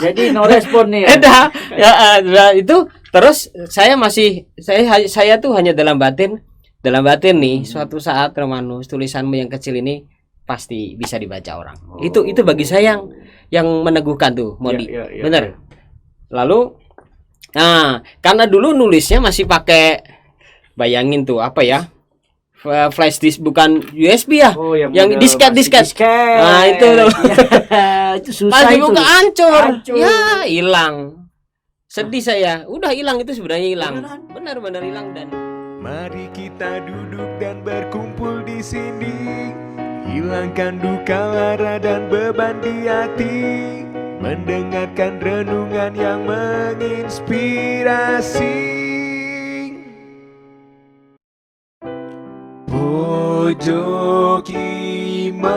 Jadi no respon nih. Itu terus saya tuh hanya dalam batin nih suatu saat Romanus tulisanmu yang kecil ini pasti bisa dibaca orang. Itu bagi saya yang meneguhkan tuh, Modi. Bener. Lalu karena dulu nulisnya masih pakai, bayangin tuh apa ya, flash disk bukan USB ya, yang disket. Nah itu tuh. Itu susah. Pas dibuka hancur. Ya hilang. Sedih saya. Udah hilang, itu sebenarnya hilang. Benar-benar hilang. Dan mari kita duduk dan berkumpul di sini, hilangkan duka lara dan beban di hati, mendengarkan renungan yang menginspirasi. Pojok Iman.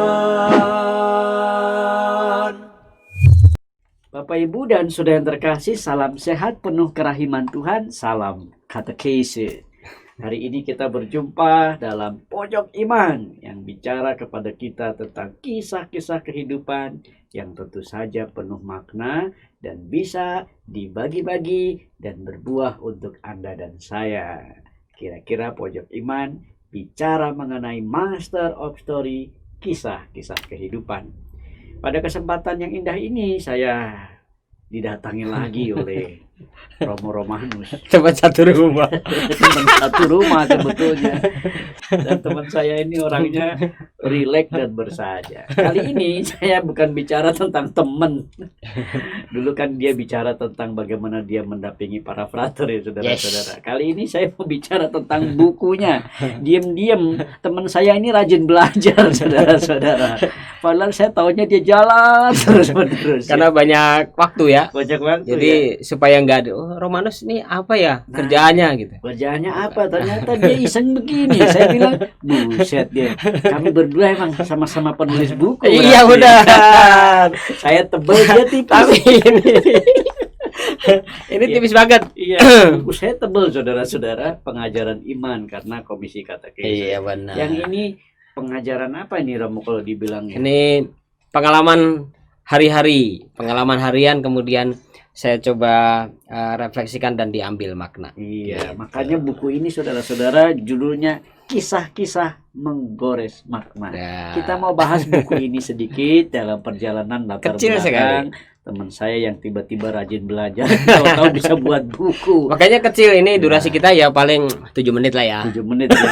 Bapak Ibu dan saudara yang terkasih, salam sehat penuh kerahiman Tuhan, salam katekese. Hari ini kita berjumpa dalam Pojok Iman yang bicara kepada kita tentang kisah-kisah kehidupan yang tentu saja penuh makna dan bisa dibagi-bagi dan berbuah untuk Anda dan saya. Kira-kira Pojok Iman bicara mengenai Master of Story, kisah-kisah kehidupan. Pada kesempatan yang indah ini saya didatangi lagi oleh Romo Romanus. teman satu rumah. Teman satu rumah sebetulnya. Dan teman saya ini orangnya rileks dan bersahaja. Kali ini saya bukan bicara tentang teman. Dulu kan dia bicara tentang bagaimana dia mendampingi para frater ya saudara-saudara. Kali ini saya mau bicara tentang bukunya. Diam-diam teman saya ini rajin belajar saudara-saudara. Padahal saya tahunya dia jalan terus-menerus. Karena banyak waktu ya. Banyak waktu. Jadi supaya nggak ada, Romanus ini apa ya kerjaannya gitu. Kerjaannya apa? Ternyata dia iseng begini. Saya bilang, buset dia. Kami berdua emang sama-sama penulis buku. Iya benar. Saya tebal, dia tipis. Tapi ini tipis banget. Iya, buku saya tebal saudara-saudara, pengajaran iman karena komisi katekese. Iya benar. Yang ini pengajaran apa ini Romo kalau dibilang? Ini pengalaman hari-hari, pengalaman harian, kemudian saya coba refleksikan dan diambil makna. Iya, makanya buku ini saudara-saudara judulnya Kisah-kisah Menggores Makna. Ya. Kita mau bahas buku ini sedikit dalam perjalanan latar Kecil belakang teman saya yang tiba-tiba rajin belajar, tahu-tahu bisa buat buku. Makanya kecil ini durasi kita ya paling 7 menit lah ya. 7 menit ya.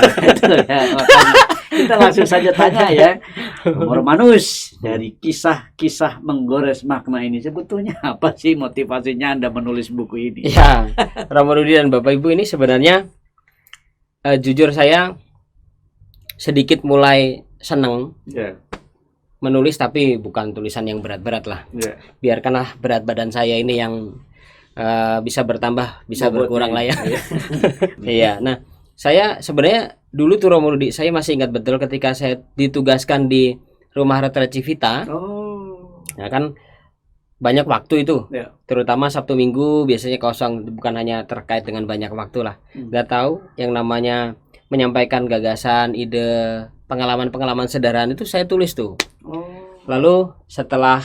Kita langsung saja tanya ya, Romanus, dari kisah-kisah menggores makna ini sebetulnya apa sih motivasinya Anda menulis buku ini? Ya, Romo Rudi dan Bapak Ibu, ini sebenarnya jujur saya sedikit mulai seneng menulis, tapi bukan tulisan yang berat-berat lah. Biarkanlah berat badan saya ini yang bisa bertambah, bisa berkurang lah ya. Iya, nah saya sebenarnya dulu tuh Romo Rudi, saya masih ingat betul ketika saya ditugaskan di rumah retret Civita. Ya kan banyak waktu itu, terutama Sabtu Minggu biasanya kosong, bukan hanya terkait dengan banyak waktu lah. Nggak tahu yang namanya menyampaikan gagasan, ide, pengalaman-pengalaman sederhana itu saya tulis tuh. Lalu setelah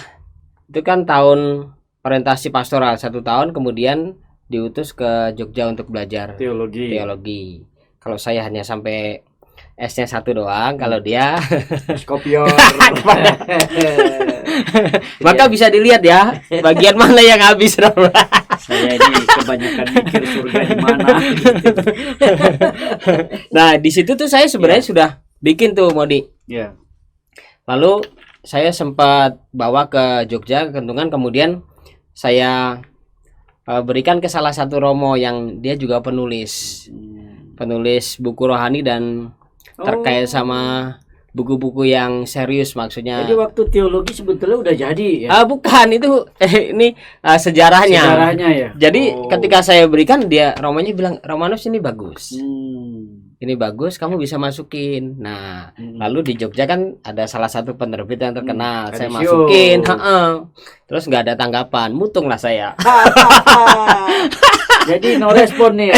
itu kan tahun orientasi pastoral 1 tahun, kemudian diutus ke Jogja untuk belajar teologi. Kalau saya hanya sampai S-nya 1 doang, kalau dia kopior. Maka bisa dilihat ya bagian mana yang habis. Saya ini kebanyakan mikir surga di mana. Nah di situ tuh saya sebenarnya sudah bikin tuh Modi. Lalu saya sempat bawa ke Jogja ke Kentungan, kemudian saya berikan ke salah satu Romo yang dia juga penulis buku rohani dan terkait sama buku-buku yang serius, maksudnya. Jadi waktu teologi sebetulnya udah jadi ya? Bukan, itu ini sejarahnya. Sejarahnya ya. Jadi ketika saya berikan, dia Romonya bilang, Romanus ini bagus. Ini bagus, kamu bisa masukin. Nah, lalu di Jogja kan ada salah satu penerbit yang terkenal, saya masukin. Terus nggak ada tanggapan, mutung lah saya. Jadi no respon nih.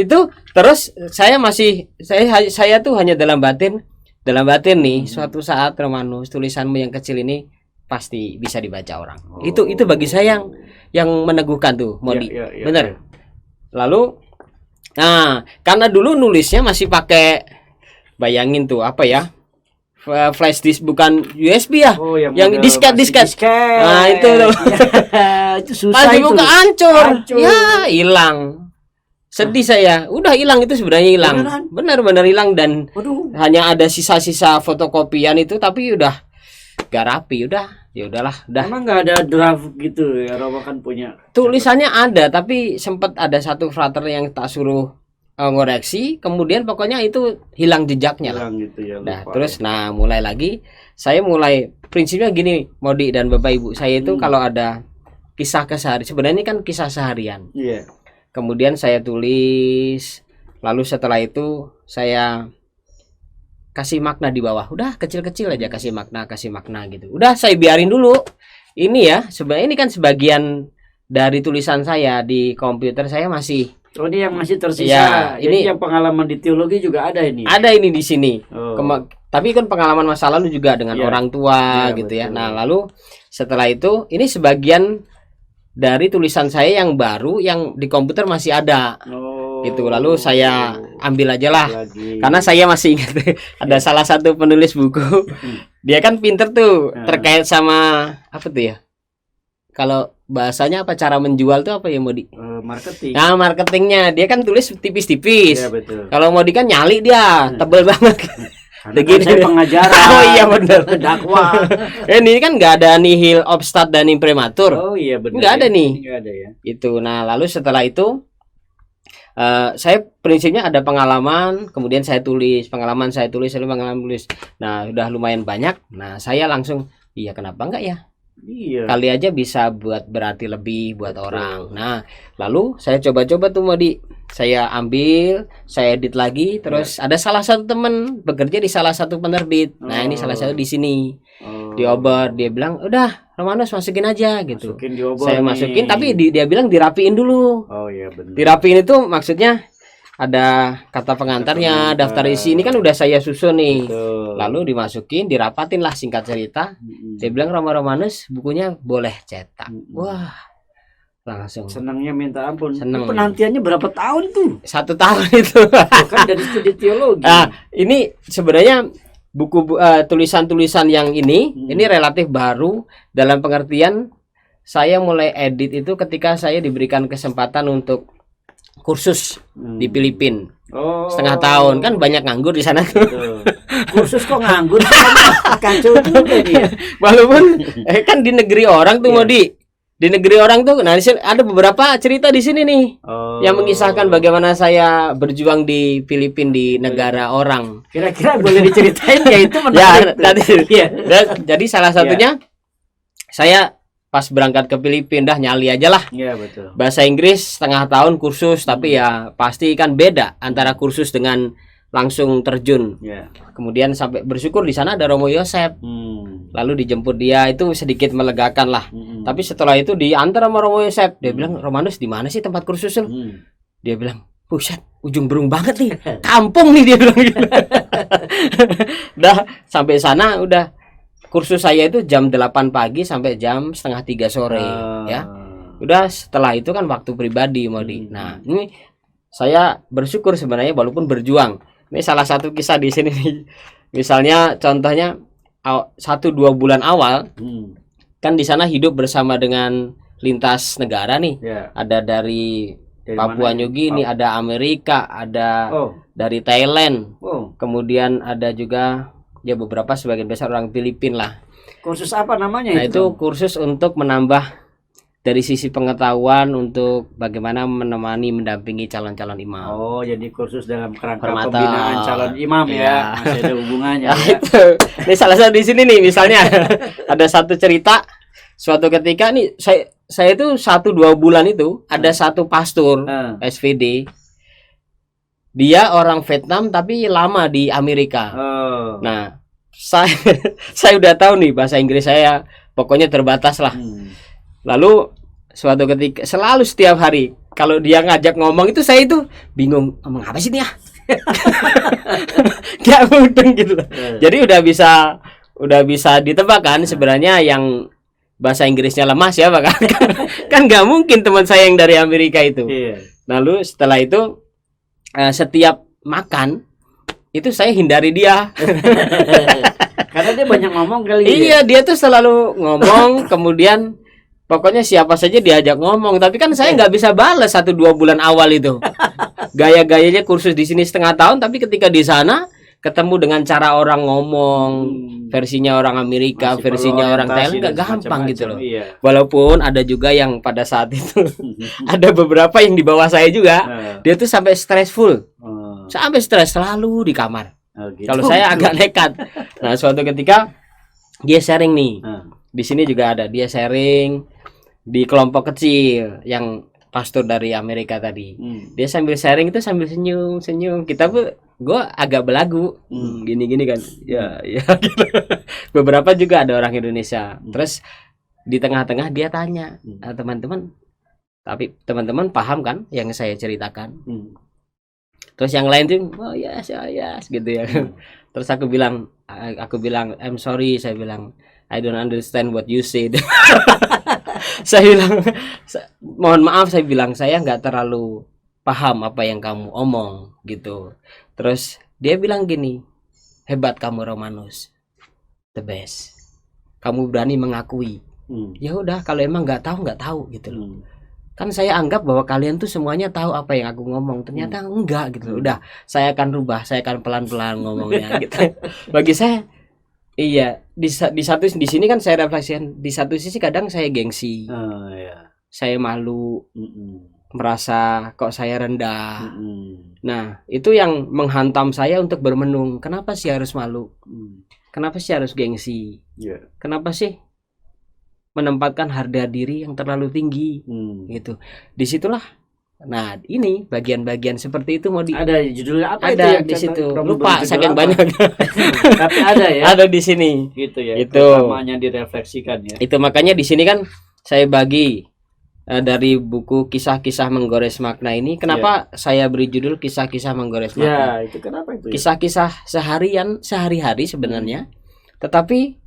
Itu terus saya tuh hanya dalam batin nih suatu saat Romanus tulisanmu yang kecil ini pasti bisa dibaca orang. Itu bagi saya yang meneguhkan tuh, Modi. Bener. Lalu, nah karena dulu nulisnya masih pakai, bayangin tuh apa ya, flash disk bukan USB ya, yang disket. Nah itu tuh. Itu susah pas itu. dibuka hancur. Ya hilang. Sedih saya. Udah hilang itu sebenarnya hilang. Benar-benar hilang dan hanya ada sisa-sisa fotokopian itu, tapi udah gak rapi. Ya udahlah. Emang nggak ada draft gitu ya? Romo kan punya. Tulisannya ada, tapi sempat ada satu frater yang tak suruh ngoreksi, kemudian pokoknya itu hilang jejaknya lah. Gitu ya, nah terus mulai lagi saya mulai prinsipnya gini, Modi dan Bapak Ibu, saya itu kalau ada kisah keseharian, sebenarnya ini kan kisah seharian. Kemudian saya tulis, lalu setelah itu saya kasih makna di bawah. Udah kecil-kecil aja kasih makna gitu. Udah saya biarin dulu. Ini ya, sebenarnya ini kan sebagian dari tulisan saya di komputer saya masih. Oh, ini yang masih tersisa. Ya, ini yang pengalaman di teologi juga ada ini. Ada ini di sini. Tapi kan pengalaman masa lalu juga dengan orang tua gitu ya. Nah, lalu setelah itu ini sebagian dari tulisan saya yang baru yang di komputer masih ada. Gitu. Lalu saya ambil aja lah. Karena saya masih ingat ada salah satu penulis buku. Dia kan pinter tuh terkait sama apa tuh ya? Kalau bahasanya apa, cara menjual tuh apa ya, Modi? Marketing. Nah, marketingnya dia kan tulis tipis-tipis. Ya, betul. Kalau Modi kan nyali dia, tebel banget. Begini saya pengajaran. Oh iya benar. Dakwah. Ini kan nggak ada nihil obstat dan imprimatur. Oh iya benar. Nggak ada nih. Nggak ada ya. Itu. Nah, lalu setelah itu saya prinsipnya ada pengalaman, kemudian saya tulis, pengalaman tulis. Nah, udah lumayan banyak. Nah, saya langsung, iya kenapa enggak ya? Iya. Kali aja bisa buat berarti lebih buat orang. Nah, lalu saya coba-coba tuh Modi. Saya ambil, saya edit lagi, terus ada salah satu teman bekerja di salah satu penerbit. Nah, ini salah satu di sini. Di Ober, dia bilang, "Udah, Romanus masukin aja gitu." Masukin di Ober. Saya masukin, tapi dia bilang dirapiin dulu. Oh iya benar. Dirapiin itu maksudnya ada kata pengantarnya, daftar isi, ini kan udah saya susun nih. Betul. Lalu dimasukin, dirapatin lah singkat cerita. Dia bilang Romanus bukunya boleh cetak. Wah, langsung senangnya minta ampun. Seneng. Penantiannya berapa tahun tuh? 1 tahun itu. Kan dari studi teologi. Nah, ini sebenarnya buku tulisan-tulisan yang ini relatif baru dalam pengertian saya mulai edit itu ketika saya diberikan kesempatan untuk kursus di Filipina. Setengah tahun, kan banyak nganggur di sana tuh. Kursus kok nganggur? Kacau juga dia. Walaupun kan di negeri orang tuh Modi. Di negeri orang tuh, nah ada beberapa cerita di sini nih yang mengisahkan bagaimana saya berjuang di Filipina, di negara orang. Kira-kira boleh diceritain ya, itu menarik. Jadi salah satunya saya pas berangkat ke Filipina nyali aja lah. Iya betul. Bahasa Inggris setengah tahun kursus, tapi ya pasti kan beda antara kursus dengan langsung terjun. Kemudian sampai bersyukur di sana ada Romo Yosef. Lalu dijemput dia, itu sedikit melegakan lah. Tapi setelah itu diantar sama Romo Yosef. Dia bilang, "Romanus, di mana sih tempat kursus lu?" Dia bilang, "Buset, ujung berung banget nih. Kampung nih," dia bilang gitu. Udah sampai sana udah kursus saya itu jam 8 pagi sampai jam setengah 3 sore ya. Udah setelah itu kan waktu pribadi Modi. Nah, ini saya bersyukur sebenarnya walaupun berjuang. Ini salah satu kisah di sini nih. Misalnya contohnya 1-2 bulan awal kan di sana hidup bersama dengan lintas negara nih. Ada dari Papua New Guinea, ada Amerika, ada dari Thailand. Kemudian ada juga ya beberapa sebagian besar orang Filipina lah. Kursus apa namanya nah, itu kursus untuk menambah dari sisi pengetahuan untuk bagaimana menemani mendampingi calon-calon imam. Oh, jadi kursus dalam kerangka pembinaan calon imam ya. Masih ada hubungannya nah, ya. Itu. Ini salah satu di sini nih misalnya ada satu cerita suatu ketika nih saya itu 1-2 bulan itu ada satu pastor SVD. Dia orang Vietnam tapi lama di Amerika. Nah, saya udah tahu nih bahasa Inggris saya pokoknya terbatas lah. Lalu suatu ketika selalu setiap hari kalau dia ngajak ngomong itu saya itu bingung ngomong apa sih dia? Kayak mudeng gitu. Jadi udah bisa ditebak kan sebenarnya yang bahasa Inggrisnya lemah siapa kan? Kan nggak mungkin teman saya yang dari Amerika itu. Iya. Lalu setelah itu setiap makan itu saya hindari dia. Karena dia banyak ngomong kali. Iya, dia tuh selalu ngomong, kemudian pokoknya siapa saja diajak ngomong, tapi kan saya nggak bisa balas 1-2 bulan awal itu. Gaya-gayanya kursus di sini setengah tahun, tapi ketika di sana ketemu dengan cara orang ngomong, versinya orang Amerika, Masih versinya perlu orang orientasi Thailand, nggak dan gampang gitu loh. Iya. Walaupun ada juga yang pada saat itu ada beberapa yang di bawah saya juga, dia tuh sampai stressful, sampai stres selalu di kamar. Gitu. Kalau saya agak nekat. Nah, suatu ketika dia sharing nih. Di sini juga ada dia sharing di kelompok kecil yang pastor dari Amerika tadi. Dia sambil sharing itu sambil senyum. Kita pun gue agak belagu. Gini-gini kan. Ya. Gitu. Beberapa juga ada orang Indonesia. Terus di tengah-tengah dia tanya, teman-teman, tapi teman-teman paham kan yang saya ceritakan? Terus yang lain tuh, oh yes gitu ya. Terus aku bilang I'm sorry, saya bilang I don't understand what you said. Saya bilang mohon maaf, saya bilang saya nggak terlalu paham apa yang kamu omong gitu. Terus dia bilang gini, hebat kamu Romanus, the best. Kamu berani mengakui. Ya udah, kalau emang nggak tahu gitu loh. Kan saya anggap bahwa kalian tuh semuanya tahu apa yang aku ngomong, ternyata enggak gitu. Udah, saya akan rubah, saya akan pelan-pelan ngomongnya gitu. Bagi saya iya, di sini kan saya refleksikan, di satu sisi kadang saya gengsi. Saya malu, merasa kok saya rendah. Nah, itu yang menghantam saya untuk bermenung. Kenapa sih harus malu? Kenapa sih harus gengsi? Kenapa sih menempatkan harga diri yang terlalu tinggi gitu? Disitulah, nah ini bagian-bagian seperti itu mau ada judulnya apa? ada itu di situ, judul lupa saking apa? banyak. Tapi ada ya, ada di sini gitu ya, itu namanya direfleksikan ya. Itu makanya di sini kan saya bagi dari buku kisah-kisah menggores makna ini. Kenapa saya beri judul kisah-kisah menggores makna? Itu kenapa itu? Kisah-kisah sehari-hari sebenarnya, tetapi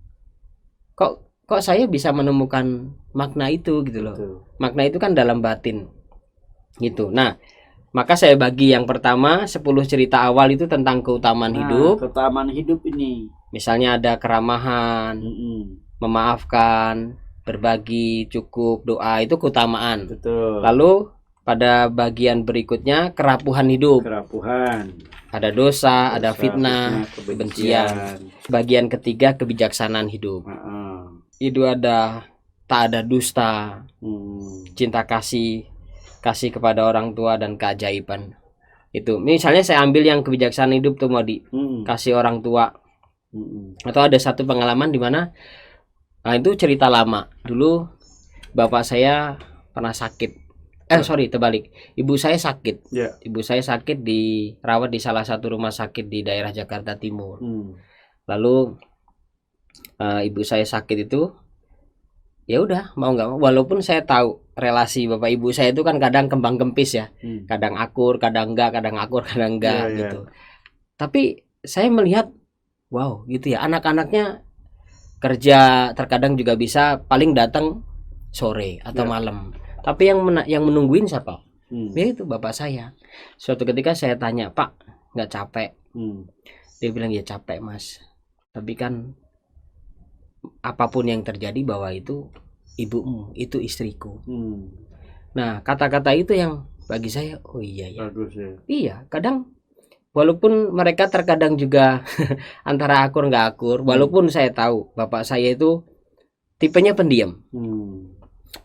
kok saya bisa menemukan makna itu gitu loh. Makna itu kan dalam batin gitu. Nah, maka saya bagi yang pertama 10 cerita awal itu tentang keutamaan hidup. Keutamaan hidup ini. Misalnya ada keramahan, memaafkan, berbagi, cukup, doa, itu keutamaan. Betul. Lalu pada bagian berikutnya kerapuhan hidup. Ada dosa, ada fitnah, kebencian. Bagian ketiga kebijaksanaan hidup. Itu ada tak ada dusta, cinta kasih kepada orang tua dan keajaiban. Itu misalnya saya ambil yang kebijaksanaan hidup tuh, Modi, kasih orang tua. Atau ada satu pengalaman di mana, nah itu cerita lama. Dulu bapak saya pernah sakit. Terbalik. Ibu saya sakit. Ibu saya sakit, dirawat di salah satu rumah sakit di daerah Jakarta Timur. Lalu ibu saya sakit itu, ya udah mau nggak mau, walaupun saya tahu relasi bapak ibu saya itu kan kadang kembang kempis ya, kadang akur, kadang enggak, kadang akur, kadang enggak gitu. Tapi saya melihat, wow gitu ya, anak-anaknya kerja terkadang juga bisa paling datang sore atau malam. Tapi yang menungguin siapa? Ya itu bapak saya. Suatu ketika saya tanya, Pak, nggak capek? Dia bilang, ya capek mas, tapi kan apapun yang terjadi bahwa itu ibumu, itu istriku. Nah, kata-kata itu yang bagi saya, oh iya ya. Bagus ya. Iya, kadang walaupun mereka terkadang juga antara akur nggak akur, walaupun saya tahu bapak saya itu tipenya pendiam.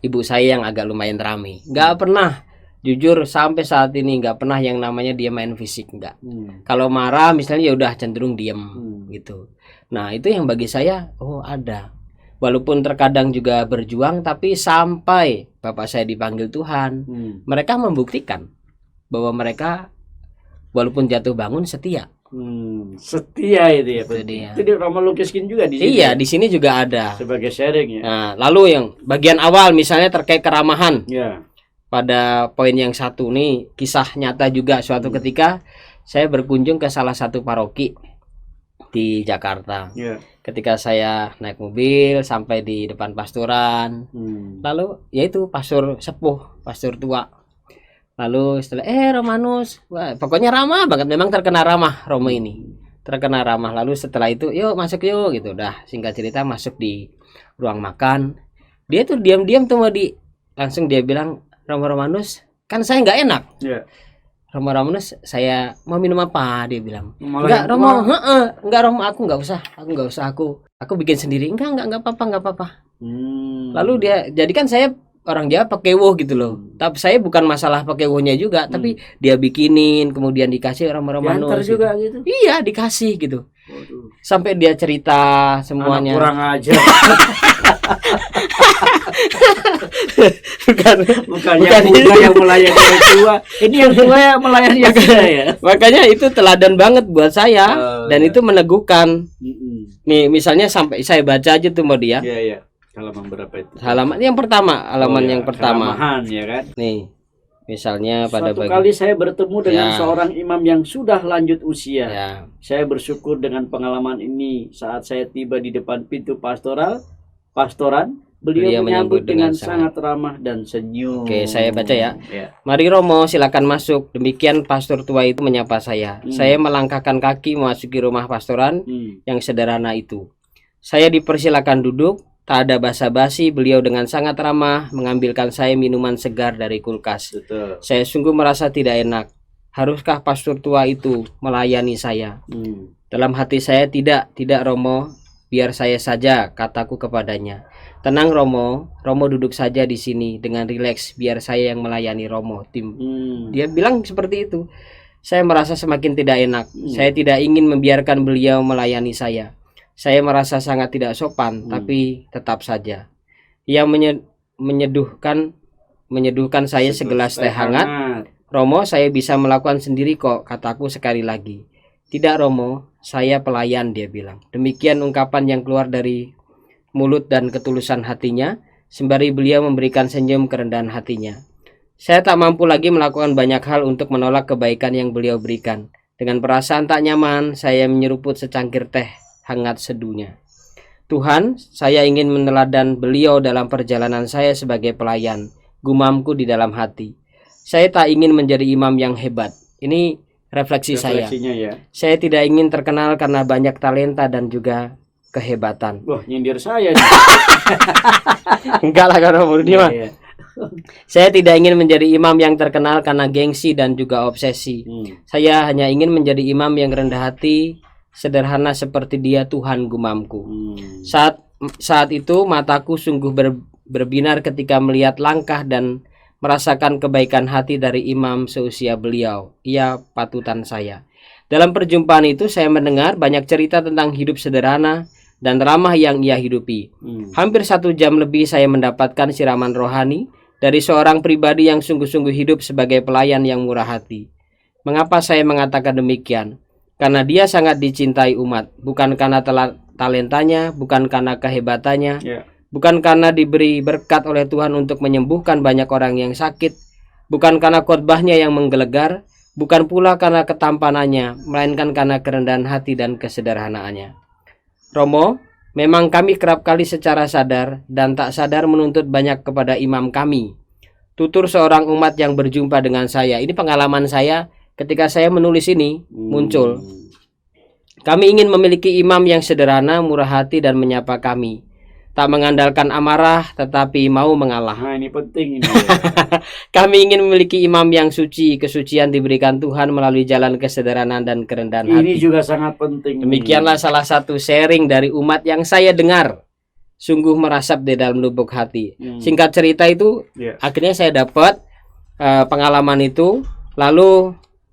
Ibu saya yang agak lumayan ramai, nggak pernah, jujur sampai saat ini nggak pernah yang namanya dia main fisik, nggak. Kalau marah misalnya ya udah cenderung diam gitu. Nah itu yang bagi saya, oh ada. Walaupun terkadang juga berjuang, tapi sampai bapak saya dipanggil Tuhan, mereka membuktikan bahwa mereka walaupun jatuh bangun setia. Setia itu ya. Itu di Roma Lukiskin juga di sini. Iya, di sini juga ada. Sebagai sharing ya. Nah, lalu yang bagian awal misalnya terkait keramahan. Pada poin yang satu nih, kisah nyata juga. Suatu ketika saya berkunjung ke salah satu paroki di Jakarta. Ya. Ketika saya naik mobil sampai di depan pastoran, lalu yaitu pastor sepuh, pastor tua. Lalu setelah Romanus, wah, pokoknya ramah banget, memang terkenal ramah Romo ini. Terkenal ramah. Lalu setelah itu yuk masuk yuk gitu. Udah singkat cerita masuk di ruang makan. Dia tuh diam-diam tuh langsung dia bilang, Romanus, kan saya nggak enak. Ya. Romanus, saya mau minum apa? Dia bilang. Malah Enggak Romo, enggak Romo, aku nggak usah, aku bikin sendiri. Enggak apa-apa. Lalu dia, jadi kan saya orang Jawa pakai woh gitu loh. Tapi saya bukan masalah pakai wohnya juga, tapi dia bikinin kemudian dikasih Romanus. Diantar juga gitu. Iya, dikasih gitu. Waduh. Sampai dia cerita semuanya. Anak kurang ajar. Bukannya muda yang melayani yang tua. Ini yang tua yang melayani yang muda ya. Makanya itu teladan banget buat saya dan ya. itu meneguhkan. Nih, misalnya sampai saya baca aja tuh mau dia. Iya. Halaman berapa itu? Halaman yang pertama, yang pertama. Keramahan, ya kan? Nih, misalnya pada Suatu kali saya bertemu dengan seorang imam yang sudah lanjut usia. Ya. Saya bersyukur dengan pengalaman ini saat saya tiba di depan pintu pastoran. Beliau menyambut dengan sangat ramah dan senyum. Oke, saya baca ya. Ya. Mari Romo, silakan masuk. Demikian pastor tua itu menyapa saya. Saya melangkahkan kaki memasuki rumah pastoran yang sederhana itu. Saya dipersilakan duduk. Tak ada basa-basi, beliau dengan sangat ramah mengambilkan saya minuman segar dari kulkas. Betul. Saya sungguh merasa tidak enak. Haruskah pastor tua itu melayani saya? Dalam hati saya, tidak Romo, biar saya saja, kataku kepadanya. Tenang Romo duduk saja di sini dengan rileks, biar saya yang melayani Romo. Dia bilang seperti itu. Saya merasa semakin tidak enak. Saya tidak ingin membiarkan beliau melayani saya. Saya merasa sangat tidak sopan, tapi tetap saja. Ia menyeduhkan saya segelas teh hangat. Romo, saya bisa melakukan sendiri kok, kataku sekali lagi. Tidak Romo, saya pelayan, dia bilang. Demikian ungkapan yang keluar dari mulut dan ketulusan hatinya, sembari beliau memberikan senyum kerendahan hatinya. Saya tak mampu lagi melakukan banyak hal untuk menolak kebaikan yang beliau berikan. Dengan perasaan tak nyaman, saya menyeruput secangkir teh hangat seduhnya. Tuhan, saya ingin meneladan beliau dalam perjalanan saya sebagai pelayan, gumamku di dalam hati. Saya tak ingin menjadi imam yang hebat. Ini refleksinya ya. Saya tidak ingin terkenal karena banyak talenta dan juga kehebatan. Wah, nyindir saya nih. Enggak lah karena dia. Saya tidak ingin menjadi imam yang terkenal karena gengsi dan juga obsesi. Saya hanya ingin menjadi imam yang rendah hati, sederhana seperti dia, Tuhan gumamku. Saat itu mataku sungguh berbinar ketika melihat langkah dan merasakan kebaikan hati dari imam seusia beliau. Ia patutan saya. Dalam perjumpaan itu saya mendengar banyak cerita tentang hidup sederhana dan ramah yang ia hidupi. Hampir 1 jam lebih saya mendapatkan siraman rohani dari seorang pribadi yang sungguh-sungguh hidup sebagai pelayan yang murah hati. Mengapa saya mengatakan demikian? Karena dia sangat dicintai umat, bukan karena talentanya, bukan karena kehebatannya, bukan karena diberi berkat oleh Tuhan untuk menyembuhkan banyak orang yang sakit, bukan karena khotbahnya yang menggelegar, bukan pula karena ketampanannya, melainkan karena kerendahan hati dan kesederhanaannya. Romo, memang kami kerap kali secara sadar dan tak sadar menuntut banyak kepada imam kami. Tutur seorang umat yang berjumpa dengan saya. Ini pengalaman saya. Ketika saya menulis ini muncul, kami ingin memiliki imam yang sederhana, murah hati dan menyapa kami. Tak mengandalkan amarah tetapi mau mengalah. Nah, ini penting ini. Kami ingin memiliki imam yang suci, kesucian diberikan Tuhan melalui jalan kesederhanaan dan kerendahan hati. Ini juga sangat penting. Demikianlah salah satu sharing dari umat yang saya dengar. Sungguh merasap di dalam lubuk hati. Singkat cerita itu, akhirnya saya dapat pengalaman itu, lalu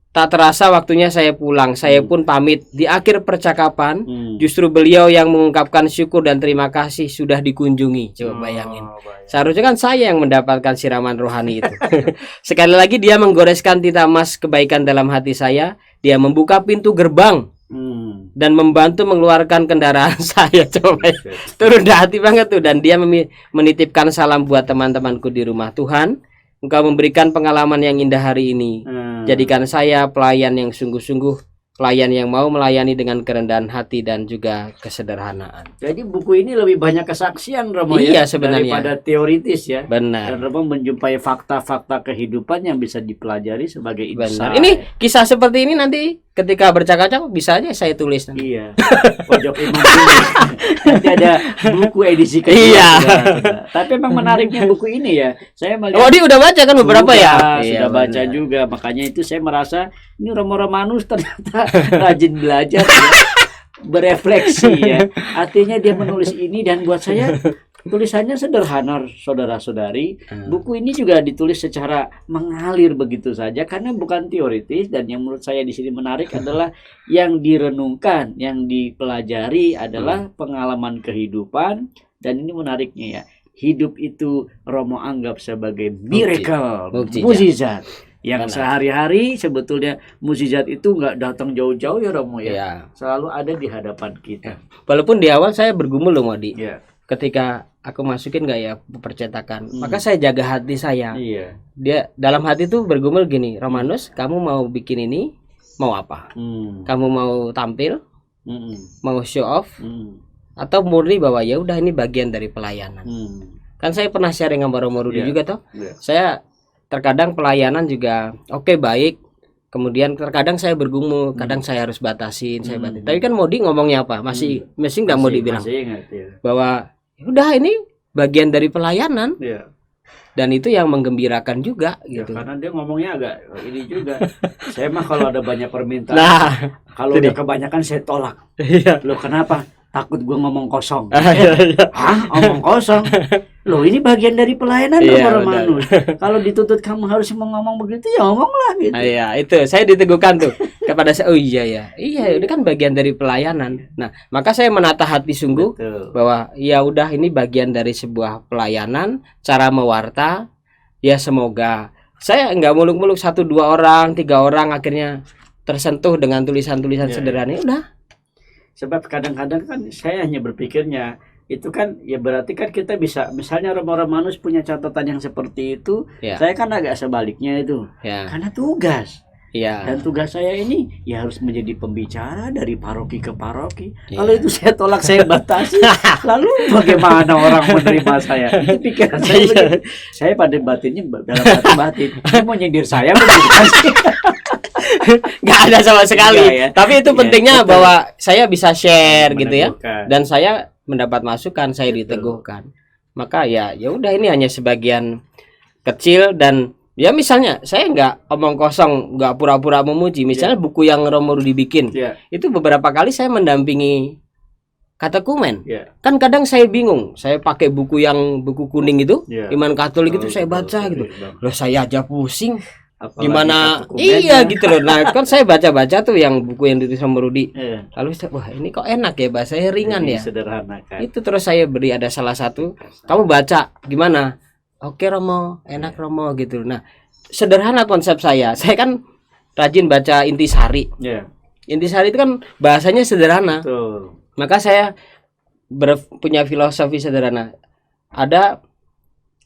tak terasa waktunya saya pulang. Saya pun pamit. Di akhir percakapan, justru beliau yang mengungkapkan syukur dan terima kasih sudah dikunjungi. Coba bayangin. Seharusnya kan saya yang mendapatkan siraman rohani itu. Sekali lagi dia menggoreskan tinta emas kebaikan dalam hati saya. Dia membuka pintu gerbang dan membantu mengeluarkan kendaraan saya. Coba turun hati banget tuh. Dan dia menitipkan salam buat teman-temanku di rumah. Tuhan, Engkau memberikan pengalaman yang indah hari ini. Jadikan saya pelayan yang sungguh-sungguh pelayan yang mau melayani dengan kerendahan hati dan juga kesederhanaan. Jadi buku ini lebih banyak kesaksian Romo Iya, ya sebenarnya. daripada teoritis ya. Benar. Dan Romo menjumpai fakta-fakta kehidupan yang bisa dipelajari sebagai Benar. insight. Ini kisah seperti ini nanti ketika bercakap-cakap bisa aja saya tulis. Iya. Pojok Iman ini. Nanti ada buku edisi kedua. Iya. Sudah. Tapi memang menariknya buku ini ya. Saya melihat Oh, dia udah baca kan beberapa sudah, ya? Sudah Iya, baca benar. juga. Makanya itu saya merasa ini Romo Romanus ternyata rajin belajar ya. Berefleksi ya. Artinya dia menulis ini dan buat saya tulisannya sederhana saudara-saudari. Buku ini juga ditulis secara mengalir begitu saja karena bukan teoritis dan yang menurut saya di sini menarik adalah yang direnungkan, yang dipelajari adalah pengalaman kehidupan dan ini menariknya ya. Hidup itu Romo anggap sebagai miracle, mukjizat. Yang Benar. sehari-hari sebetulnya mukjizat itu nggak datang jauh-jauh ya Romo ya. Iya. Selalu ada di hadapan kita. Walaupun di awal saya bergumul loh Modi. Iya. Ketika aku masukin nggak ya percetakan, maka saya jaga hati saya. Iya. Dia dalam hati tuh bergumul gini, Romanus, kamu mau bikin ini, mau apa? Kamu mau tampil, mau show off, atau murni bahwa ya udah ini bagian dari pelayanan. Kan saya pernah sharing sama Romo Rudi juga toh. Saya terkadang pelayanan juga oke, baik. Kemudian terkadang saya bergumul, kadang saya harus batasin, saya batasin. Tapi kan Modi ngomongnya apa? Masih nggak mau dibilang Masih ingat ya. bahwa udah ini bagian dari pelayanan Iya. dan itu yang menggembirakan juga Ya, gitu. karena dia ngomongnya agak ini juga. Saya mah kalau ada banyak permintaan, Nah, kalau itu udah kebanyakan saya tolak. iya. Loh kenapa? Takut gua ngomong kosong. Iya. Hah? Omong kosong? Loh ini bagian dari pelayanan Iya, Romo Romanus. Kalau dituntut kamu harus ngomong begitu ya ngomonglah gitu. Iya, itu saya diteguhkan tuh kepada saya. Oh iya ya. Iya, ini kan bagian dari pelayanan. Nah, maka saya menata hati sungguh Betul. bahwa ya udah ini bagian dari sebuah pelayanan, cara mewarta. Ya semoga saya nggak muluk-muluk 1, 2 orang, 3 orang akhirnya tersentuh dengan tulisan-tulisan Iya, sederhana. Ya udah. Sebab kadang-kadang kan saya hanya berpikirnya itu kan ya berarti kan kita bisa misalnya Romo Romanus punya catatan yang seperti itu, Ya. saya kan agak sebaliknya itu Ya. karena tugas. Iya. Dan tugas saya ini ya harus menjadi pembicara dari paroki ke paroki. Iya. Kalau itu saya tolak, saya batasi, lalu bagaimana orang menerima saya? Itu pikiran saya. Iya. begitu. Saya pada batinnya dalam hati batin, ini mau nyindir saya bukan sih? Nggak ada sama sekali. Enggak ya. Tapi itu Iya, pentingnya betul. bahwa saya bisa share gitu ya. Meneguhkan. Dan saya mendapat masukan, saya Betul. diteguhkan. Maka ya udah ini hanya sebagian kecil dan ya misalnya saya nggak omong kosong, nggak pura-pura memuji. Misalnya buku yang Romo Rudi bikin, Ya, itu beberapa kali saya mendampingi katekumen. ya, Kan kadang saya bingung, saya pakai buku kuning itu, ya. Iman Katolik itu Oh, saya betul, baca gitu. betul, Bang. Loh saya aja pusing. Apalagi Gimana katekumennya. iya gitu loh. Nah kan saya baca-baca tuh yang buku yang ditulis sama Rudi, Iya. lalu saya, wah ini kok enak ya, bahasanya ringan Jadi ya. sederhana kan. Itu terus saya beri ada salah satu, kamu baca gimana, oke Romo, enak Romo gitu. Nah sederhana konsep saya kan rajin baca Intisari. Ya, Intisari itu kan bahasanya sederhana, betul. maka saya punya filosofi sederhana. Ada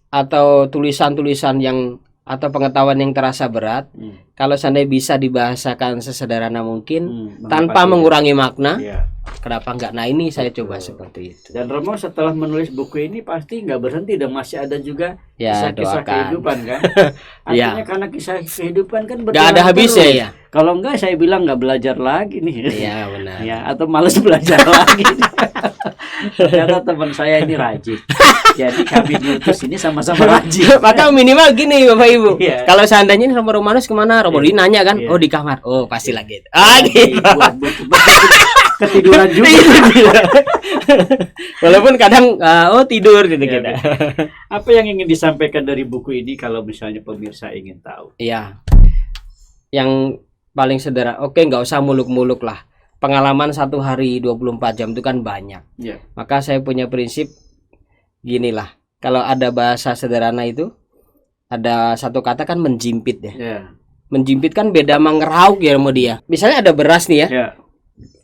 atau tulisan-tulisan yang atau pengetahuan yang terasa berat, kalau seandainya bisa dibahasakan sesederhana mungkin tanpa mengurangi makna, Ya. kenapa enggak? Nah ini saya coba seperti itu. Dan Romo setelah menulis buku ini pasti nggak berhenti dan masih ada juga Ya kisah-kisah doakan. kehidupan kan. Artinya karena kisah kehidupan kan Nggak ada berjalan habisnya terus. ya. Kalau enggak saya bilang nggak belajar lagi nih. Iya benar. Ya, atau malas belajar lagi. Ternyata teman saya ini rajin. Jadi kami diutus ini sama-sama rajin. Maka minimal gini Bapak Ibu. Iya. Kalau seandainya ini Romo Romanus kemana? Romo Rudi nanya kan, Iya. oh di kamar. Oh pasti lagi. Gitu. Buat ketiduran juga. Walaupun kadang oh tidur gitu Ya, kita. Apa yang ingin disampaikan dari buku ini kalau misalnya pemirsa ingin tahu? Iya. Yang paling sederhana, oke nggak usah muluk-muluk lah. Pengalaman 1 hari 24 jam itu kan banyak. Ya. Maka saya punya prinsip ginilah. Kalau ada bahasa sederhana itu ada satu kata kan menjimpit ya. Ya. Menjimpit kan beda sama ngerauk ya sama dia. Misalnya ada beras nih ya. Ya.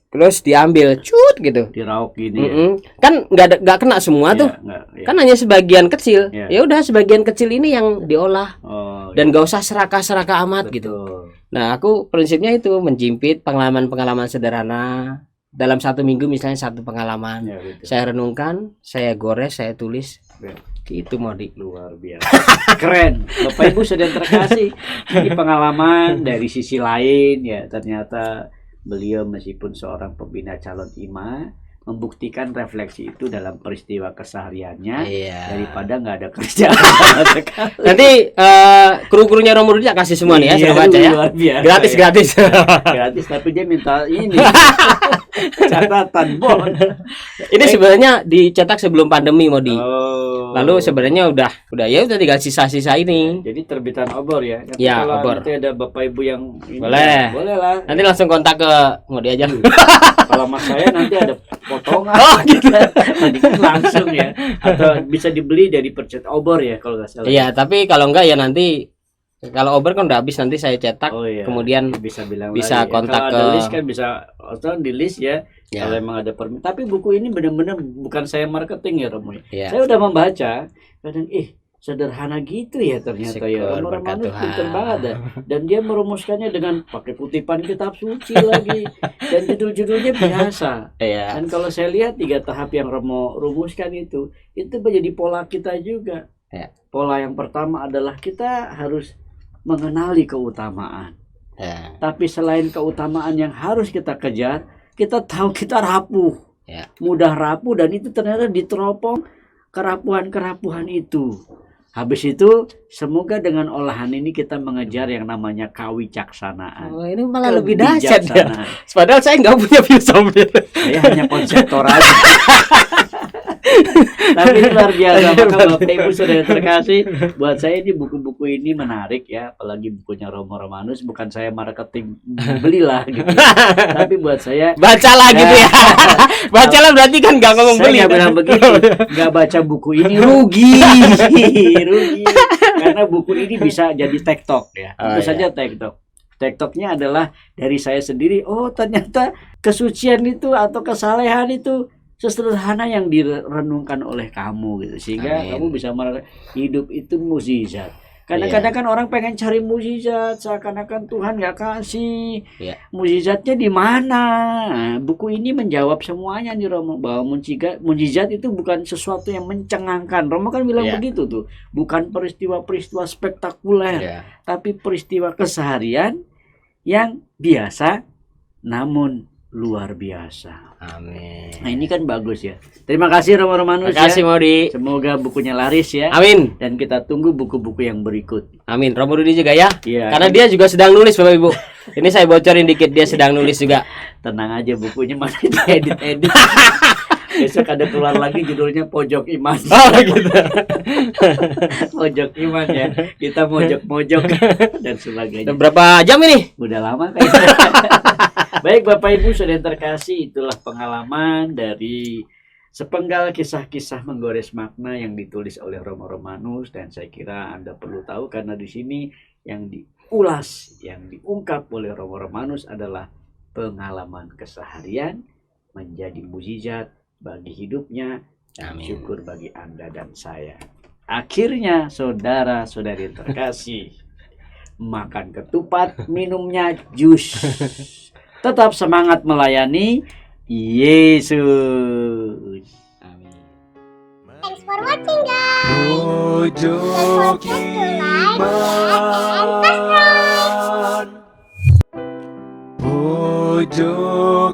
Terus diambil cut gitu. Dirauk gini. Ya. Kan nggak kena semua tuh. Enggak, ya. Kan hanya sebagian kecil. Ya. Ya udah sebagian kecil ini yang diolah Oh, dan gak usah serakah-serakah amat gitu. betul. Nah, aku prinsipnya itu menjimpit pengalaman-pengalaman sederhana dalam 1 minggu, misalnya 1 pengalaman. Ya, betul. Saya renungkan, saya gores, saya tulis. Ya. Gitu Modi. Luar biasa. Keren. Bapak Ibu saudara terkasih, ini pengalaman dari sisi lain ya. Ternyata beliau meskipun seorang pembina calon imam membuktikan refleksi itu dalam peristiwa kesehariannya daripada nggak ada kerjaan sama sekali. Nanti kru-krunya Romo Rudi kasih semua nih ya, saya baca ya. Luar biasa, Gratis ya. gratis. Gratis, tapi dia minta ini catatan bon. Ini sebenarnya dicetak sebelum pandemi Modi. Oh. Lalu sebenarnya udah ya udah tinggal sisa-sisa ini. Jadi terbitan obor ya. Nanti Ya, kalau obor. nanti ada Bapak Ibu yang ini, Boleh. boleh lah. Nanti langsung kontak ke Modi aja. Kalau mas saya nanti ada potongan. Oh, gitu. Nanti kan langsung ya. Atau bisa dibeli dari percet obor ya kalau nggak salah. Iya, tapi kalau enggak ya nanti kalau obor kan udah habis, nanti saya cetak. Oh, iya. Kemudian bisa bilang bisa lagi, ya. kontak kalau ada ke- list kan bisa atau di list ya. Ya. Kalau emang ada permintaan. Tapi buku ini benar-benar bukan saya marketing ya Romo. Ya. Saya udah membaca kadang sederhana gitu ya ternyata ya. Syukur, Romo berkat Romanus Tuhan. pinter banget ya. Dan dia merumuskannya dengan pakai kutipan kitab suci lagi dan judul-judulnya biasa. Iya. Dan kalau saya lihat 3 tahap yang Romo rumuskan itu menjadi pola kita juga. Ya. Pola yang pertama adalah kita harus mengenali keutamaan. Ya. Tapi selain keutamaan yang harus kita kejar, kita tahu kita rapuh. Ya. Mudah rapuh dan itu ternyata diteropong kerapuhan-kerapuhan itu. Habis itu semoga dengan olahan ini kita mengejar yang namanya kawicaksanaan. Oh, ini malah lebih dahsyat ya. Kebijaksanaan. Padahal saya nggak punya filsafat. Saya hanya konseptor aja. Tapi ini luar biasa. Maka Bapak Ibu saudara terkasih, buat saya ini buku-buku ini menarik ya, apalagi bukunya Romo Romanus. Bukan saya marketing, belilah gitu. Tapi buat saya Bacalah gitu ya. Bacalah berarti kan nggak ngomong saya beli. nggak bilang begitu. Nggak baca buku ini rugi, rugi. Karena buku ini bisa jadi TikTok ya. Tentu saja TikTok. TikToknya adalah dari saya sendiri. Oh ternyata kesucian itu atau kesalehan itu sesederhana yang direnungkan oleh kamu gitu, sehingga Amin. kamu bisa merasakan hidup itu mukjizat. Kadang-kadang kan orang pengen cari mukjizat, seakan-akan Tuhan nggak kasih. Iya. Mukjizatnya di mana? Nah, buku ini menjawab semuanya nih Romo, bahwa mukjizat itu bukan sesuatu yang mencengangkan. Romo kan bilang Iya. begitu tuh, bukan peristiwa-peristiwa spektakuler, Ya. tapi peristiwa keseharian yang biasa namun luar biasa. Amin. Nah ini kan bagus ya. Terima kasih Romo Romanus Terima kasih ya. Modi. Semoga bukunya laris ya. Amin. Dan kita tunggu buku-buku yang berikut. Amin. Romo Rudi juga ya. Iya. Karena dia juga sedang nulis Bapak Ibu. Ini saya bocorin dikit, dia sedang nulis juga. Tenang aja, bukunya masih diedit-edit. Besok ada keluar lagi judulnya Pojok Iman. Oh gitu. Pojok Iman ya. Kita mojok-mojok dan sebagainya. Udah berapa jam ini? Udah lama kayaknya. Baik Bapak Ibu saudara terkasih, itulah pengalaman dari sepenggal kisah-kisah menggores makna yang ditulis oleh Romo Romanus, dan saya kira Anda perlu tahu karena di sini yang diulas, yang diungkap oleh Romo Romanus adalah pengalaman keseharian menjadi mukjizat bagi hidupnya. Amin. Syukur bagi Anda dan saya. Akhirnya saudara-saudari terkasih, makan ketupat, minumnya jus. Tetap semangat melayani Yesus. Amin. Thanks for watching, guys. Pojok Iman. Pojok